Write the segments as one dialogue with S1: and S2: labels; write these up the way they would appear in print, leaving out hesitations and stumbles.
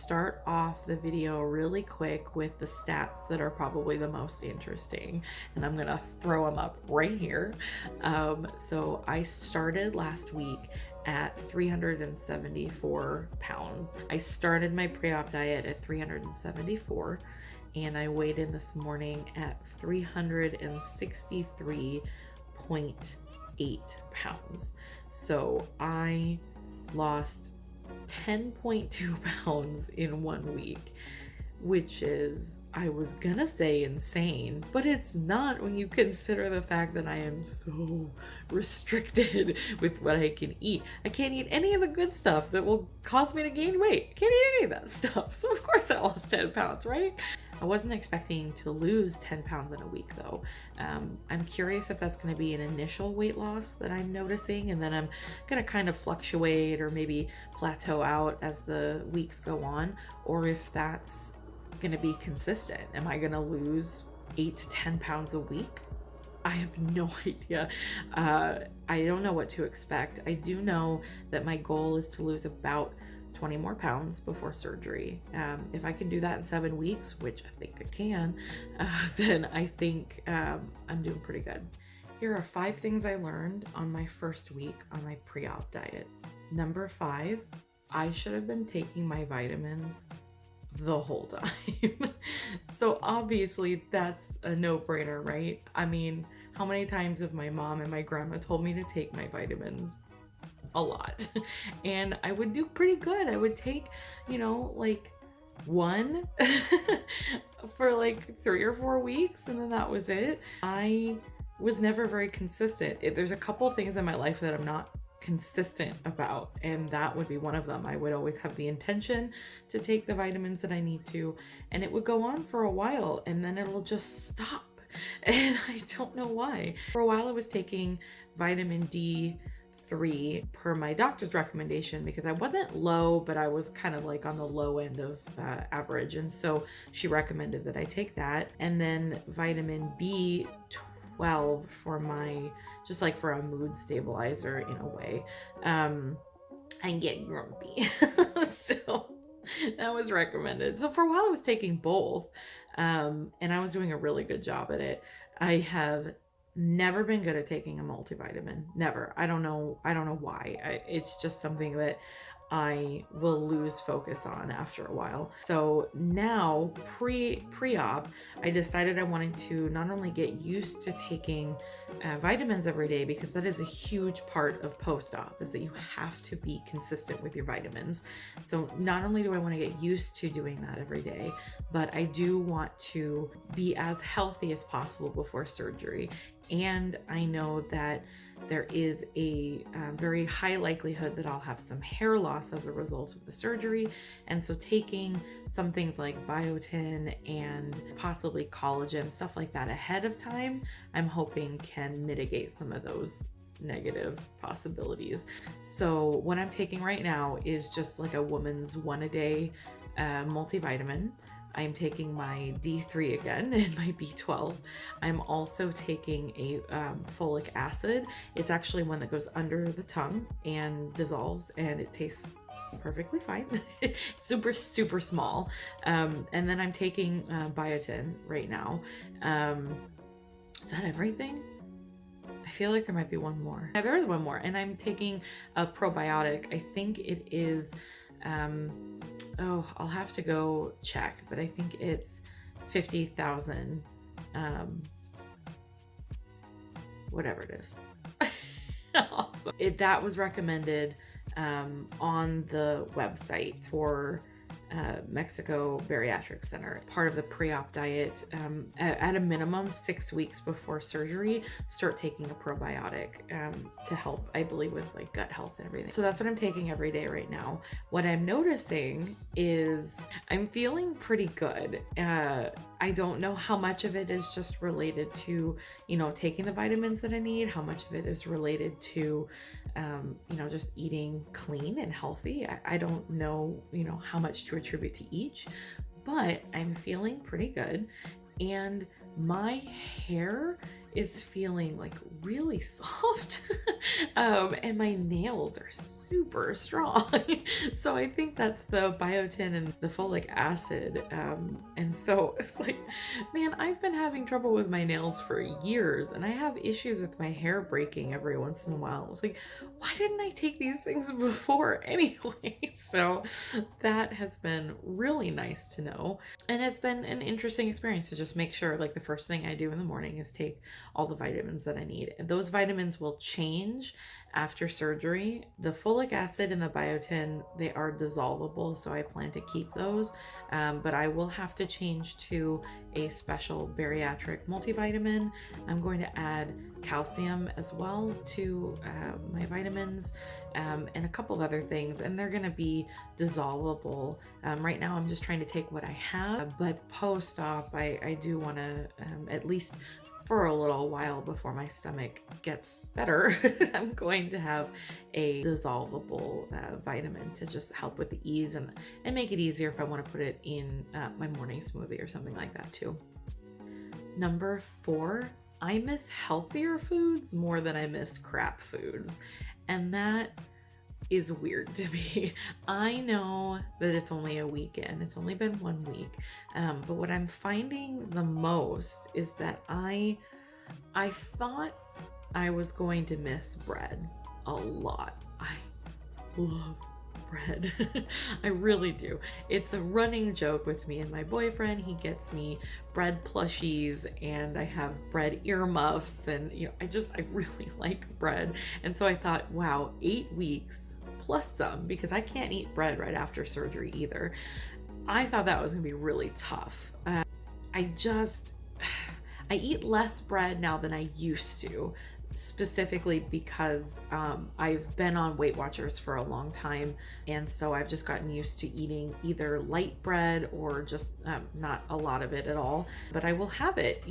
S1: start off the video really quick with the stats that are probably the most interesting, and I'm gonna throw them up right here. So I started last week at 374 pounds. I started my pre-op diet at 374, and I weighed in this morning at 363.8 pounds. So I lost 10.2 pounds in 1 week, which is, I was gonna say insane, but it's not when you consider the fact that I am so restricted with what I can eat. I can't eat any of the good stuff that will cause me to gain weight. I can't eat any of that stuff. So of course I lost 10 pounds, right? I wasn't expecting to lose 10 pounds in a week though. I'm curious if that's going to be an initial weight loss that I'm noticing, and then I'm going to kind of fluctuate or maybe plateau out as the weeks go on, or if that's going to be consistent. Am I going to lose 8 to 10 pounds a week? I have no idea. I don't know what to expect. I do know that my goal is to lose about 20 more pounds before surgery. If I can do that in 7 weeks, which I think I can, then I think I'm doing pretty good. Here are 5 things I learned on my first week on my pre-op diet. Number 5, I should have been taking my vitamins the whole time. So obviously that's a no-brainer, right? I mean, how many times have my mom and my grandma told me to take my vitamins? A lot. And I would do pretty good. I would take, like 1 for like 3 or 4 weeks, and then that was it. I was never very consistent. There's a couple things in my life that I'm not consistent about, and that would be one of them. I would always have the intention to take the vitamins that I need to, and it would go on for a while, and then it'll just stop. And I don't know why. For a while I was taking vitamin D3 per my doctor's recommendation because I wasn't low, but I was kind of like on the low end of average, and so she recommended that I take that. And then vitamin B12 for my, just like for a mood stabilizer in a way. I get grumpy. So that was recommended. So for a while I was taking both, and I was doing a really good job at it. I have never been good at taking a multivitamin. Never. I don't know why. It's just something that I will lose focus on after a while. So now pre-op, I decided I wanted to not only get used to taking vitamins every day, because that is a huge part of post-op, is that you have to be consistent with your vitamins. So not only do I want to get used to doing that every day, but I do want to be as healthy as possible before surgery. And I know that there is a very high likelihood that I'll have some hair loss as a result of the surgery. And so taking some things like biotin and possibly collagen, stuff like that ahead of time, I'm hoping can mitigate some of those negative possibilities. So what I'm taking right now is just like a woman's 1 a day multivitamin. I'm taking my D3 again and my B12. I'm also taking a folic acid. It's actually one that goes under the tongue and dissolves, and it tastes perfectly fine. Super, super small. And then I'm taking biotin right now. Is that everything? I feel like there might be one more. Yeah, there is one more, and I'm taking a probiotic. I think it is I'll have to go check, but I think it's 50,000, whatever it is. Awesome. That was recommended on the website for Mexico Bariatric Center. Part of the pre-op diet, at a minimum 6 weeks before surgery, start taking a probiotic to help, I believe, with like gut health and everything. So that's what I'm taking every day right now. What I'm noticing is I'm feeling pretty good. I don't know how much of it is just related to, taking the vitamins that I need, how much of it is related to, just eating clean and healthy. I don't know, how much to attribute to each, but I'm feeling pretty good. And my hair is feeling like really soft. And my nails are super strong. So I think that's the biotin and the folic acid. And so it's like, man, I've been having trouble with my nails for years, and I have issues with my hair breaking every once in a while. It's like, why didn't I take these things before anyway? So that has been really nice to know. And it's been an interesting experience to just make sure, like, the first thing I do in the morning is take all the vitamins that I need. And those vitamins will change after surgery. The folic acid and the biotin, they are dissolvable, so I plan to keep those. But I will have to change to a special bariatric multivitamin. I'm going to add calcium as well to my vitamins, and a couple of other things, and they're going to be dissolvable. Right now I'm just trying to take what I have, but post-op I do want to, at least for a little while before my stomach gets better, I'm going to have a dissolvable vitamin to just help with the ease and make it easier if I want to put it in my morning smoothie or something like that too. Number 4, I miss healthier foods more than I miss crap foods. And that is weird to me. I know that it's only a weekend. It's only been 1 week. But what I'm finding the most is that I thought I was going to miss bread a lot. I love bread. I really do. It's a running joke with me and my boyfriend. He gets me bread plushies, and I have bread earmuffs, and I really like bread. And so I thought, wow, 8 weeks plus some, because I can't eat bread right after surgery either. I thought that was gonna be really tough. I eat less bread now than I used to, specifically because I've been on Weight Watchers for a long time, and so I've just gotten used to eating either light bread or just not a lot of it at all. But I will have it,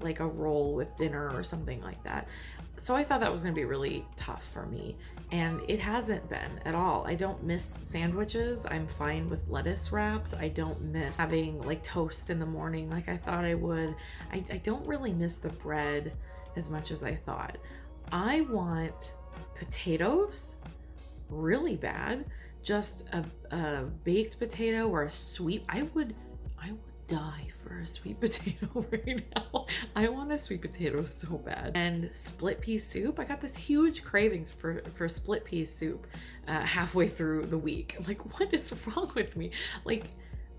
S1: like a roll with dinner or something like that. So I thought that was going to be really tough for me, and it hasn't been at all. I don't miss sandwiches. I'm fine with lettuce wraps. I don't miss having like toast in the morning like I thought I would. I don't really miss the bread as much as I thought. I want potatoes really bad. Just a baked potato or a sweet. I would die for a sweet potato right now. I want a sweet potato so bad. And split pea soup. I got this huge cravings for split pea soup halfway through the week. I'm like, what is wrong with me? Like,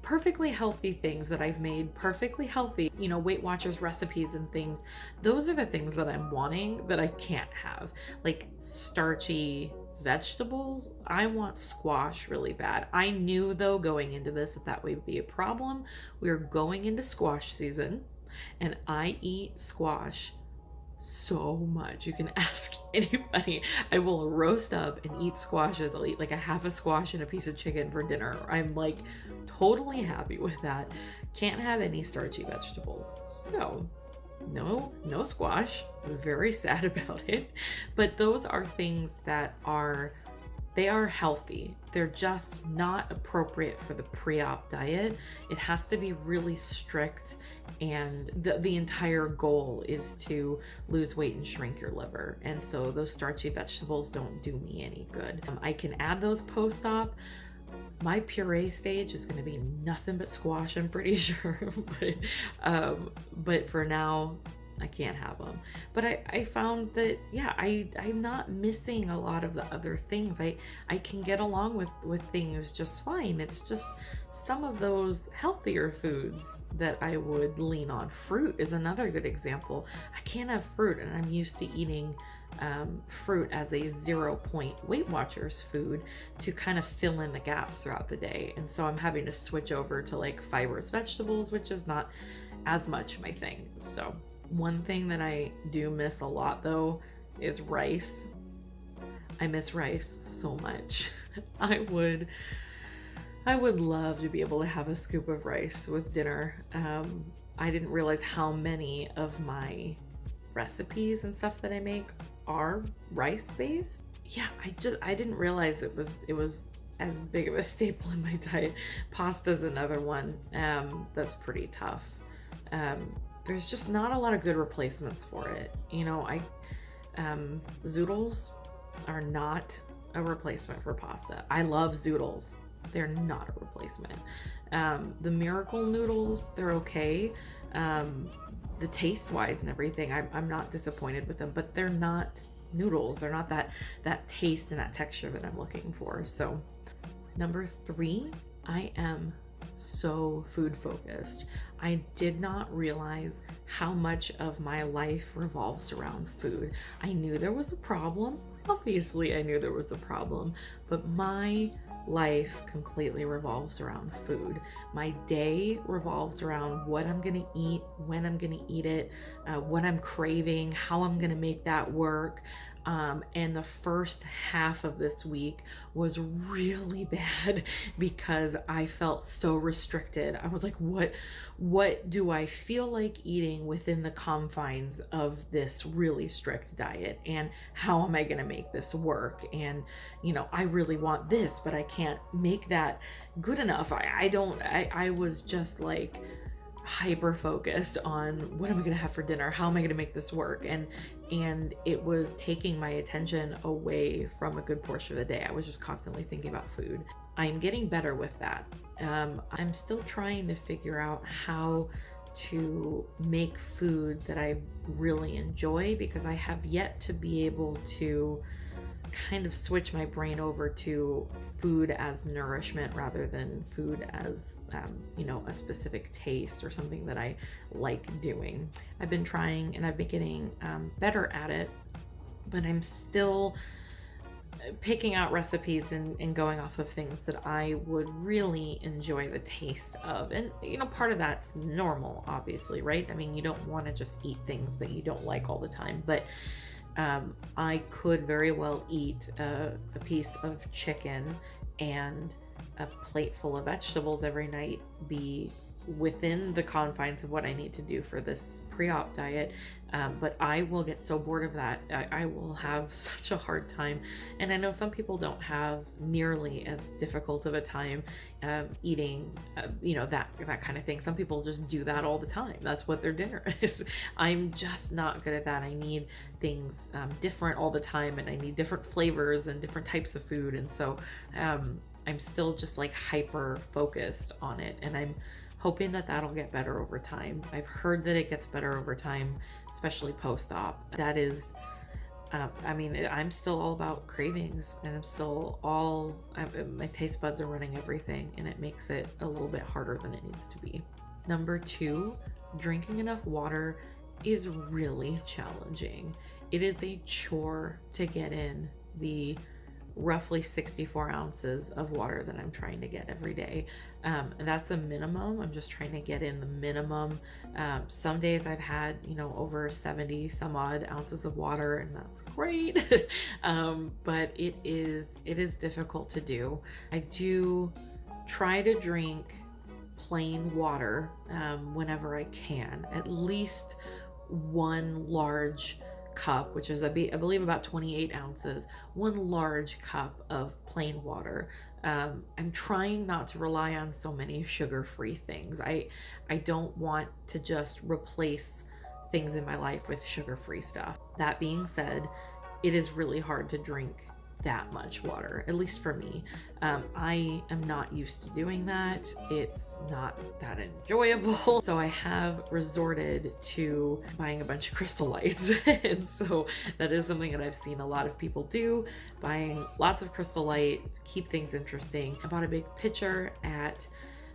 S1: perfectly healthy things that I've made perfectly healthy, Weight Watchers recipes and things. Those are the things that I'm wanting that I can't have. Like starchy vegetables. I want squash really bad. I knew though going into this that would be a problem. We are going into squash season, and I eat squash so much. You can ask anybody. I will roast up and eat squashes. I'll eat like a half a squash and a piece of chicken for dinner. I'm like totally happy with that. Can't have any starchy vegetables. So no squash. Very sad about it. But those are things that they are healthy. They're just not appropriate for the pre-op diet. It has to be really strict, and the entire goal is to lose weight and shrink your liver. And so those starchy vegetables don't do me any good. I can add those post-op. My puree stage is going to be nothing but squash, I'm pretty sure. But for now, I can't have them. But I found that, yeah, I'm not missing a lot of the other things. I can get along with things just fine. It's just some of those healthier foods that I would lean on. Fruit is another good example. I can't have fruit, and I'm used to eating fruit as a 0-point Weight Watchers food to kind of fill in the gaps throughout the day. And so I'm having to switch over to like fibrous vegetables, which is not as much my thing. So one thing that I do miss a lot though is rice. I miss rice so much. I would love to be able to have a scoop of rice with dinner. I didn't realize how many of my recipes and stuff that I make are rice based. Yeah, I didn't realize it was as big of a staple in my diet. Pasta's another one that's pretty tough. there's just not a lot of good replacements for it. You know, zoodles are not a replacement for pasta. I love zoodles. They're not a replacement. The Miracle noodles, they're okay. The taste wise and everything, I'm not disappointed with them, but they're not noodles. They're not that taste and that texture that I'm looking for. So number 3, I am so food focused. I did not realize how much of my life revolves around food. I knew there was a problem. Obviously, I knew there was a problem, but my life completely revolves around food. My day revolves around what I'm gonna eat, when I'm gonna eat it, what I'm craving, how I'm gonna make that work. And the first half of this week was really bad because I felt so restricted. I was like, what do I feel like eating within the confines of this really strict diet? And how am I going to make this work? And, you know, I really want this, but I can't make that good enough. I was just like hyper focused on what am I going to have for dinner? How am I going to make this work? And it was taking my attention away from a good portion of the day. I was just constantly thinking about food. I'm getting better with that. I'm still trying to figure out how to make food that I really enjoy, because I have yet to be able to kind of switch my brain over to food as nourishment rather than food as you know, a specific taste or something that I like doing. I've been trying and I've been getting better at it, but I'm still picking out recipes and going off of things that I would really enjoy the taste of. And you know, part of that's normal, obviously, right? I mean, you don't want to just eat things that you don't like all the time, but I could very well eat a piece of chicken and a plate full of vegetables every night, be within the confines of what I need to do for this pre-op diet, but I will get so bored of that. I will have such a hard time, and I know some people don't have nearly as difficult of a time eating you know, that kind of thing. Some people just do that all the time. That's what their dinner is. I'm just not good at that. I need things different all the time, and I need different flavors and different types of food, and so I'm still just like hyper focused on it, and I'm hoping that that'll get better over time. I've heard that it gets better over time, especially post-op. That is, I mean, I'm still all about cravings, and I'm still my taste buds are running everything, and it makes it a little bit harder than it needs to be. Number 2, drinking enough water is really challenging. It is a chore to get in the roughly 64 ounces of water that I'm trying to get every day. And that's a minimum. I'm just trying to get in the minimum. Some days I've had, you know, over 70 some odd ounces of water, and that's great. But it is difficult to do. I do try to drink plain water whenever I can, at least one large cup, which is I believe about 28 ounces, one large cup of plain water. I'm trying not to rely on so many sugar-free things. I don't want to just replace things in my life with sugar-free stuff. That being said, it is really hard to drink that much water, at least for me. I am not used to doing that. It's not that enjoyable. So I have resorted to buying a bunch of Crystal Lights. And so that is something that I've seen a lot of people do, buying lots of Crystal Light, keep things interesting. I bought a big pitcher at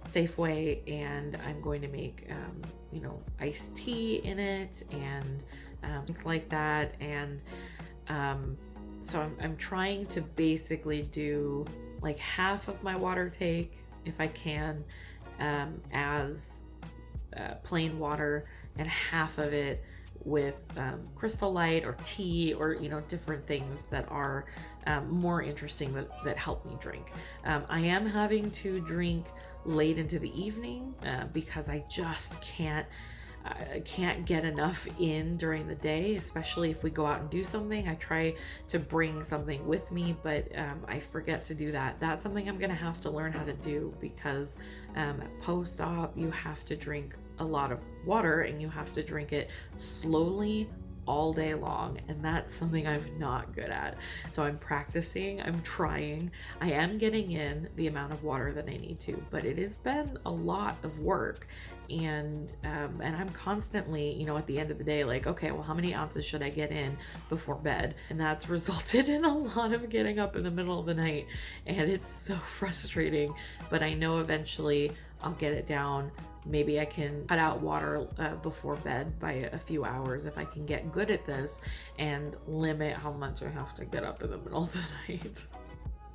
S1: Safeway, and I'm going to make, you know, iced tea in it and things like that. And so I'm trying to basically do like half of my water take, if I can, as plain water, and half of it with Crystal Light or tea, or, you know, different things that are more interesting that help me drink. I am having to drink late into the evening because I just can't get enough in during the day, especially if we go out and do something. I try to bring something with me, but I forget to do that. That's something I'm gonna have to learn how to do, because post-op you have to drink a lot of water and you have to drink it slowly all day long, and that's something I'm not good at. So I'm practicing, I'm trying. I am getting in the amount of water that I need to, but it has been a lot of work. And I'm constantly, you know, at the end of the day, like, okay, well, how many ounces should I get in before bed? And that's resulted in a lot of getting up in the middle of the night, and it's so frustrating. But I know eventually I'll get it down. Maybe I can cut out water before bed by a few hours if I can get good at this and limit how much I have to get up in the middle of the night.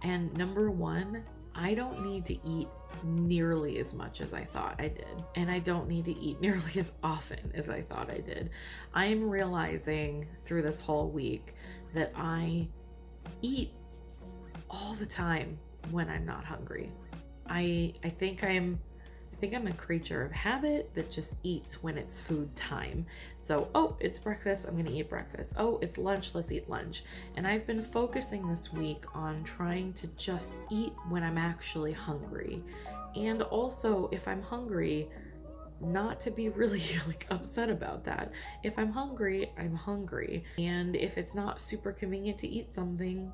S1: And number one, I don't need to eat nearly as much as I thought I did. And I don't need to eat nearly as often as I thought I did. I'm realizing through this whole week that I eat all the time when I'm not hungry. I think I'm a creature of habit that just eats when it's food time. So, oh, it's breakfast, I'm gonna eat breakfast. Oh, it's lunch, let's eat lunch. And I've been focusing this week on trying to just eat when I'm actually hungry. And also, if I'm hungry, not to be really like upset about that. If I'm hungry, I'm hungry. And if it's not super convenient to eat something,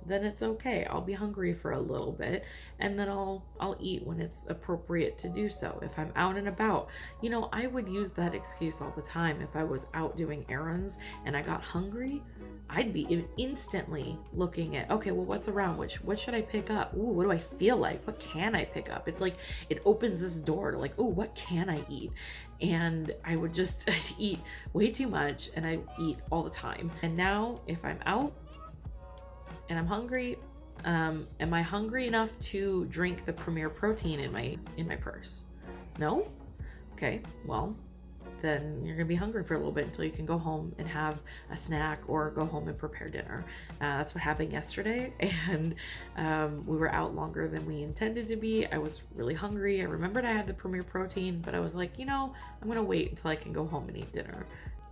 S1: then it's okay. I'll be hungry for a little bit, and then I'll eat when it's appropriate to do so. If I'm out and about, you know, I would use that excuse all the time. If I was out doing errands and I got hungry, I'd be instantly looking at, okay, well, what's around? What should I pick up? Ooh, what do I feel like? What can I pick up? It's like, it opens this door to like, ooh, what can I eat? And I would just eat way too much, and I eat all the time. And now if I'm out and I'm hungry, am I hungry enough to drink the Premier Protein in my purse? No? Okay, well, then you're gonna be hungry for a little bit until you can go home and have a snack or go home and prepare dinner. That's what happened yesterday, and we were out longer than we intended to be. I was really hungry. I remembered I had the Premier Protein, but I was like, you know, I'm gonna wait until I can go home and eat dinner.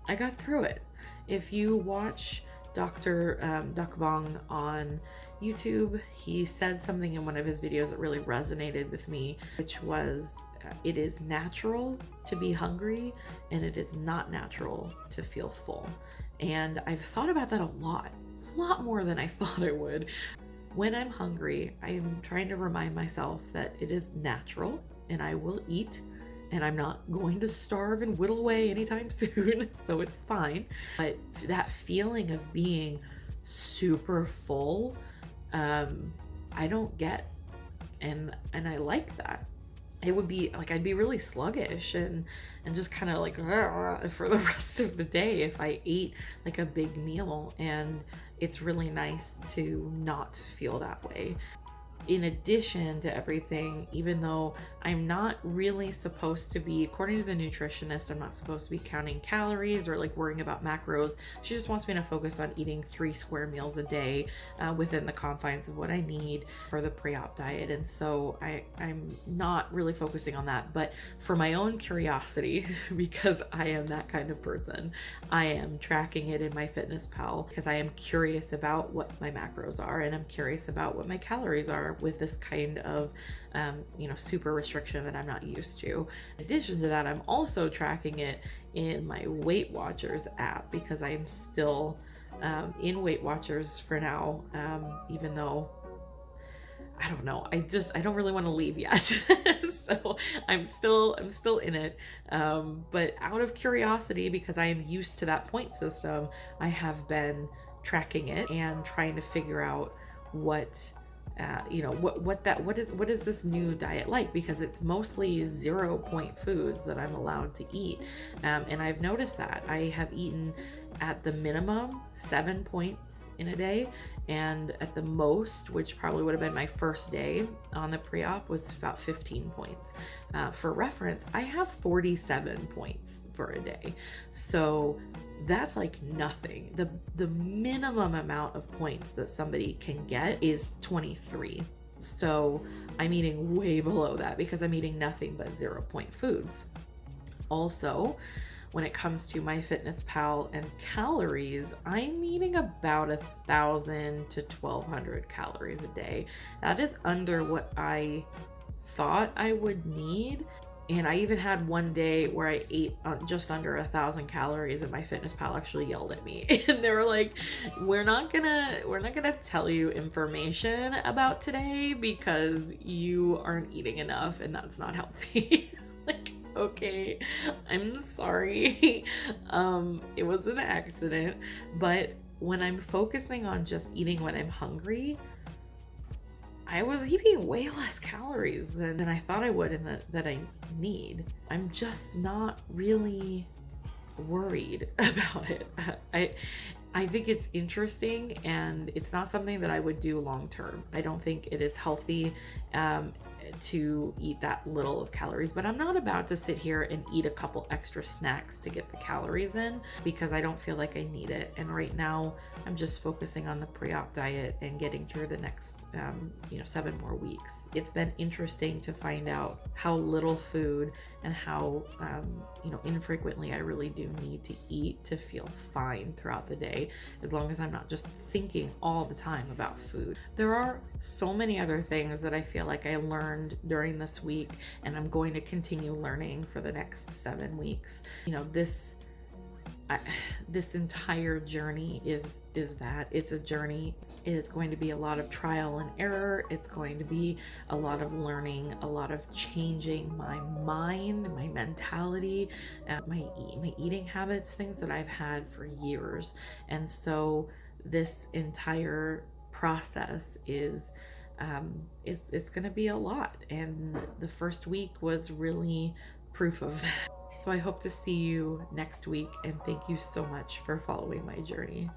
S1: I got through it. If you watch Dr. Duck Vong on YouTube, he said something in one of his videos that really resonated with me, which was, it is natural to be hungry and it is not natural to feel full. And I've thought about that a lot more than I thought I would. When I'm hungry, I am trying to remind myself that it is natural and I will eat, and I'm not going to starve and whittle away anytime soon, so it's fine. But that feeling of being super full, I don't get, and I like that. It would be like, I'd be really sluggish and just kind of like for the rest of the day if I ate like a big meal, and it's really nice to not feel that way. In addition to everything, even though I'm not really supposed to be, according to the nutritionist, I'm not supposed to be counting calories or like worrying about macros. She just wants me to focus on eating 3 square meals a day within the confines of what I need for the pre-op diet. And so I'm not really focusing on that. But for my own curiosity, because I am that kind of person, I am tracking it in MyFitnessPal because I am curious about what my macros are, and I'm curious about what my calories are with this kind of super restriction that I'm not used to. In addition to that, I'm also tracking it in my Weight Watchers app because I am still in Weight Watchers for now, even though I don't know, I don't really want to leave yet. So I'm still in it, but out of curiosity, because I am used to that point system, I have been tracking it and trying to figure out what is this new diet like, because it's mostly 0 point foods that I'm allowed to eat, and I've noticed that I have eaten at the minimum 7 points in a day, and at the most, which probably would have been my first day on the pre-op, was about 15 points. For reference, I have 47 points for a day, so that's like nothing. The minimum amount of points that somebody can get is 23. So I'm eating way below that because I'm eating nothing but 0 point foods. Also, when it comes to MyFitnessPal and calories, I'm eating about 1,000 to 1,200 calories a day. That is under what I thought I would need. And I even had one day where I ate just under 1,000 calories, and my fitness pal actually yelled at me. And they were like, we're not gonna tell you information about today because you aren't eating enough and that's not healthy. Like, okay, I'm sorry. It was an accident. But when I'm focusing on just eating when I'm hungry, I was eating way less calories than I thought I would and that I need. I'm just not really worried about it. I think it's interesting, and it's not something that I would do long term. I don't think it is healthy to eat that little of calories, but I'm not about to sit here and eat a couple extra snacks to get the calories in because I don't feel like I need it. And right now I'm just focusing on the pre-op diet and getting through the next 7 more weeks. It's been interesting to find out how little food and how infrequently I really do need to eat to feel fine throughout the day, as long as I'm not just thinking all the time about food. There are so many other things that I feel like I learned during this week, and I'm going to continue learning for the next 7 weeks. This entire journey is that it's a journey. It's going to be a lot of trial and error. It's going to be a lot of learning, a lot of changing my mind, my mentality, my eating habits, things that I've had for years. And so this entire process is it's going to be a lot. And the first week was really proof of that. So I hope to see you next week, and thank you so much for following my journey.